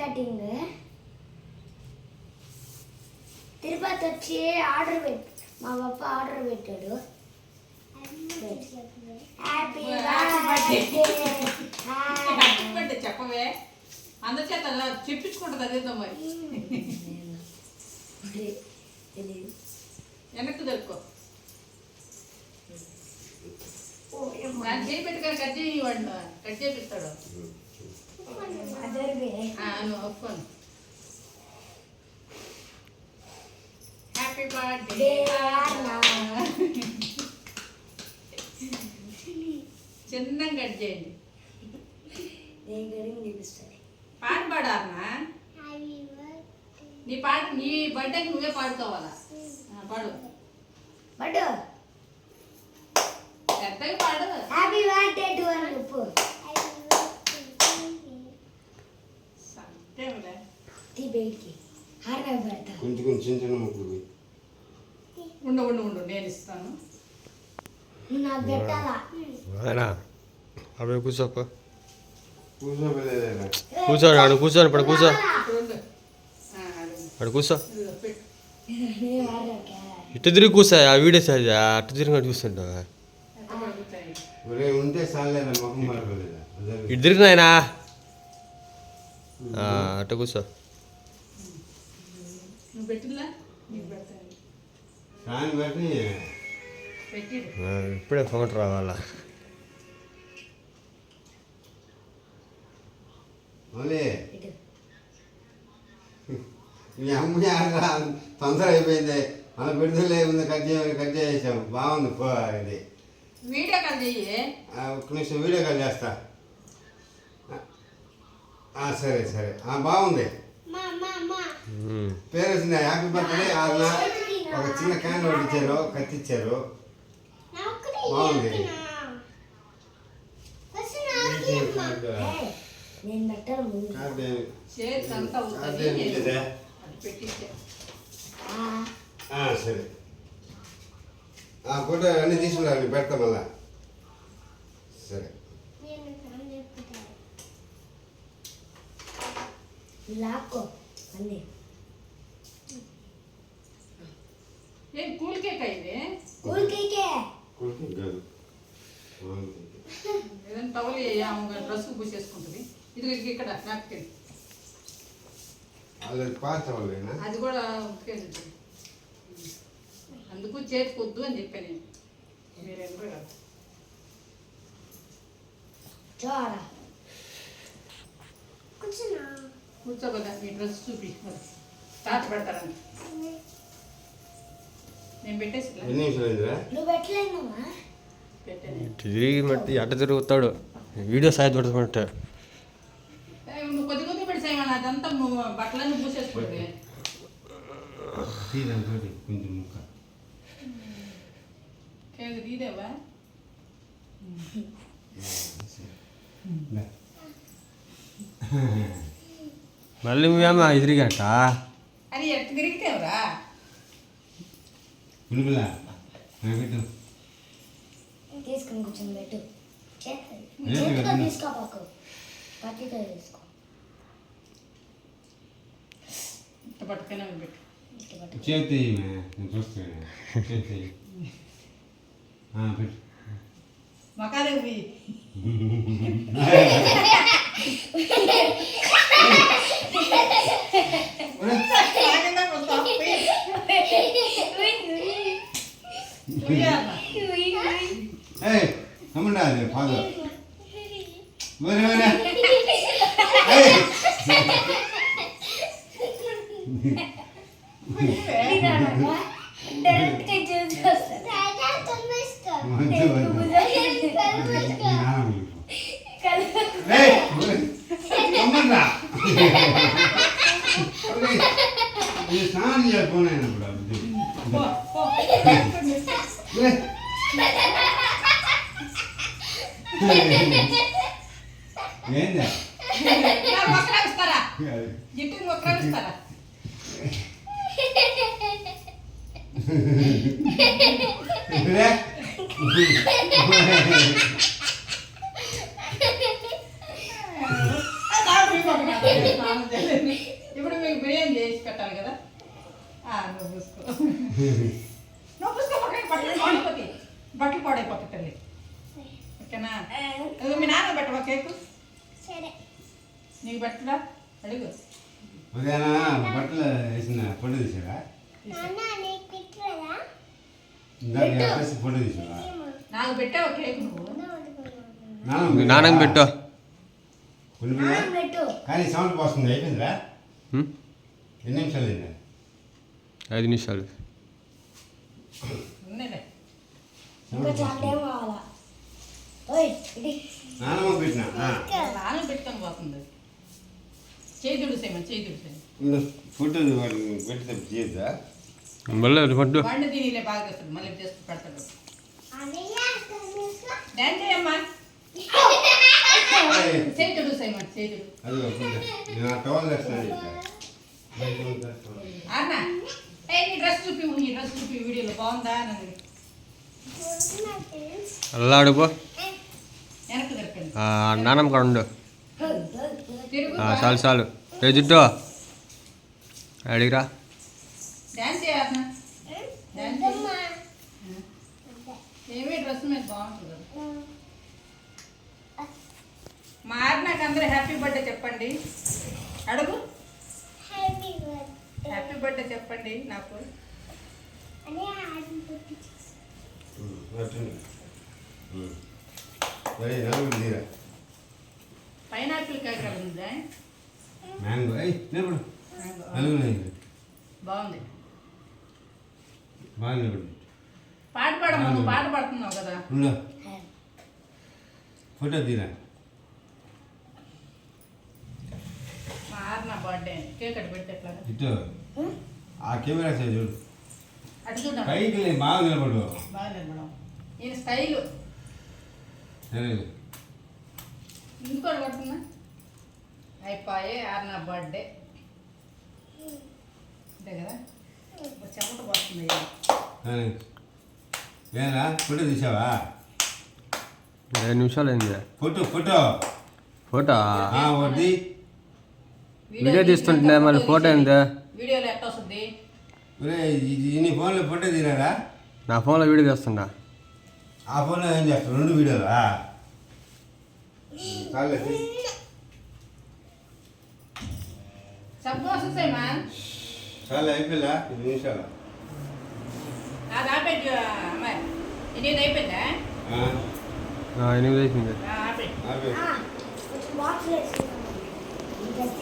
Cutting Tirupati వచ్చి order పెట్టి మా పప్ప ఆర్డర్ పెట్టాడు. హ్యాపీ బర్త్డే చెప్పవే, అందరి చేత అలా చెప్పించుకుంటుంది. అదేదో మరి వెనక్కి దొరుకో దాన్ని చేయి పెట్టుకొని కట్ చేయవాడు, కట్ చేపిస్తాడు. నువ్వు ఒప్పుకోను. హ్యాపీ బర్త్డే చిన్నగా కట్ చేయండి. పాట పాడాలనా? నీ పాట నీ బర్త్డేకి నువ్వే పాడుకోవాలా? పాడు పాడు పెద్దగా పాడు. హ్యాపీ బర్త్డే టు అనుపు కొంచెం చిన్న చిన్న ముక్కలు ఉండు నేను ఇస్తాను. నాకు పెట్టాలా? అవి కూర్చోప కూర్చోలేదా? కూర్చోండి ఆడు కూర్చోండి ఇప్పుడు కూర్చో ఆడు కూర్చో ఇటు తిరిగి కూర్చో ఆ వీడియో సార్ అటు తిరిగి చూస్తుంటా ఉంటే సాలేదా ముఖం పడలేదా? ఇటు తిరిగినాయనా అటు కూర్చో నువ్వు పెట్టిలా దాన్ని బట్టి ఇప్పుడే ఫోన్ రావాలా? మళ్ళీ మీ అమ్మ తొందర అయిపోయింది. మన బిడ్డలు ఏముంది కట్ చేసాం. బాగుంది ఇది. వీడియో కాల్ చెయ్యి. ఒక్క నిమిషం వీడియో కాల్ చేస్తా. సరే సరే బాగుంది. పేరు వచ్చింది హ్యాపీ బర్త్డే. ఒక చిన్న క్యాన్ ఒకటి ఇచ్చారు, కత్తి ఇచ్చారు. బాగుంది. సరే ఫోటో అన్నీ తీసుకున్నాను, పెడతా మళ్ళా. సరే ఏం కూల్ కేక్ అయితే ఏదైనా టవల్ డ్రెస్ పూసేసుకుంటుంది. ఇది ఇక్కడ నాప్కిన్ అది కూడా అందుకు చేతికొద్దు అని చెప్పాను నేను. మీరేం కదా కూర్చోబోదా మీ డ్రెస్ చూపి తాత పెడతారని నేను పెట్టేసి తిరిగి మట్టి అట్ట తిరుగుతాడు వీడియో సాయం పడుతుంటే నువ్వు కొద్ది కొద్ది పెట్టి సాయం అదంతా బట్టలన్నీ పూసేసుకుంటే కొంచెం ముక్క తీదేవా మళ్ళీ నువ్వేమో ఎదిరిగట అని ఎట్ట తిరిగితేవరా తీసుకుని కూర్చొని పెట్టు. తీసుకోపాకు, పట్టితో తీసుకో. పట్టుకునే పెట్టు. చేతి చూస్తాను. పెట్టు మకాదే పోయి కమండా అది ఫాదర్ స్నానం చేయకపోయినప్పుడు ఏందా ఇస్తారా జిట్టుని ఒక్కరిస్తారా నువ్వు పూసుకో నువ్వు పూసుకోపోతే బట్టలు పాడైపోతాయి తల్లి ఓకేనా ఇదిగో మీ నాన్న పెట్టవా కేకు సరే నీకు పెట్టరా అడుగు ఉదయాన బట్టలు వేసిన ఫోటో తీసాడా నాన్న నీకు పెట్టలేదా ఇందాక వేసి ఫోటో తీసాడా నాకు పెట్టావా కేక్ నువ్వు నాన్నకి పెట్టు ఉండిపోయిందా? నాన్న పెట్టు కానీ సౌండ్ పోస్తుంది అయిపోయిందిరా ఉం? ఎన్ని నిమిషాలు అయిందా 5 నిమిషాలు ఉన్నలే ఇంకా చాలేం కావాలా ఓయ్ ఇది నాన్నమ్మ పెట్టినా నాన్న పెట్టుకొని పోతుంది చేతుడు సేమని చేతుడు సేమ ఫోటో పెడితే చేయొద్దా మళ్ళీ పట్టు వాడిని తినిలే బాగా చేస్తాడు మళ్ళీ చేస్తూ పెడతాడు అన్నయ్య కనిస్తా డాన్స్ చేయమ్మా చేతుడు సేమని చేతుడు అది నేను ఆ టవల్ తెస్తాను అన్న ఏ నీ డ్రెస్ చూపి వీడియోలో బాగుందా అని అలా అడుగు వెనక్కి దొరకండి నాన్నమ్మ కాడ ఉండు తిరుగు చాలు చాలు ఏ జుట్టు అడిగిరా డాన్స్ చేయాలన్న డాన్స్ ఏమీ డ్రెస్ మీద బాగుంటుంది కదా. మా నాకు అందరూ హ్యాపీ బర్త్డే చెప్పండి అడుగు హ్యాపీ బర్త్డే హ్యాపీ బర్త్డే చెప్పండి నాకు అన్నయ్య హ్యాపీ బర్త్డే సరే నలుగురు తీరా పైనాపిల్ కాయ ఉందా మ్యాంగో అయ్యి నిలబడు నలుగురు బాగుంది బాగా నిలబడు పాట పాడమ్మా నువ్వు పాట పాడుతున్నావు కదా ఉండు ఫోటో తీరా మా నా బర్త్డే కేక్ అటు పెడితే ఎట్లా ఇటు ఆ కెమెరా సైడ్ చూడు అటు చూద్దాం పైకి లే, బాగా నిలబడు బాగాలేదు మేడం ఈయన స్టైలు సరే ఇంకోటి కొడుతున్నా అయిపోయే నా బర్త్డే అంతే కదా ఒక చెమట పోతుంది సరే ఏరా ఫోటో తీసావా 5 నిమిషాలు అయింది ఫోటో ఫోటో ఫోటో వడ్డీ వీడియో తీస్తుంటే మళ్ళీ ఫోటో ఏంది వీడియోలో ఎట్ట వస్తుంది ఒరే నీ ఫోన్లో ఫోటో తీరారా నా ఫోన్లో వీడియో తీస్తుండా ఆ ఫోన్లో ఏం చేస్తావు 2 వీడియోలా చాలే సబ్బు వస్తాయి మా చాలా అయిపోయిందా 5 నిమిషాలు అది ఆపేటి అమ్మాయి ఇది అయిపోయిందా 8 అయిపోయింది ఆపే ఆపే బాక్స్ వేసుకున్నాను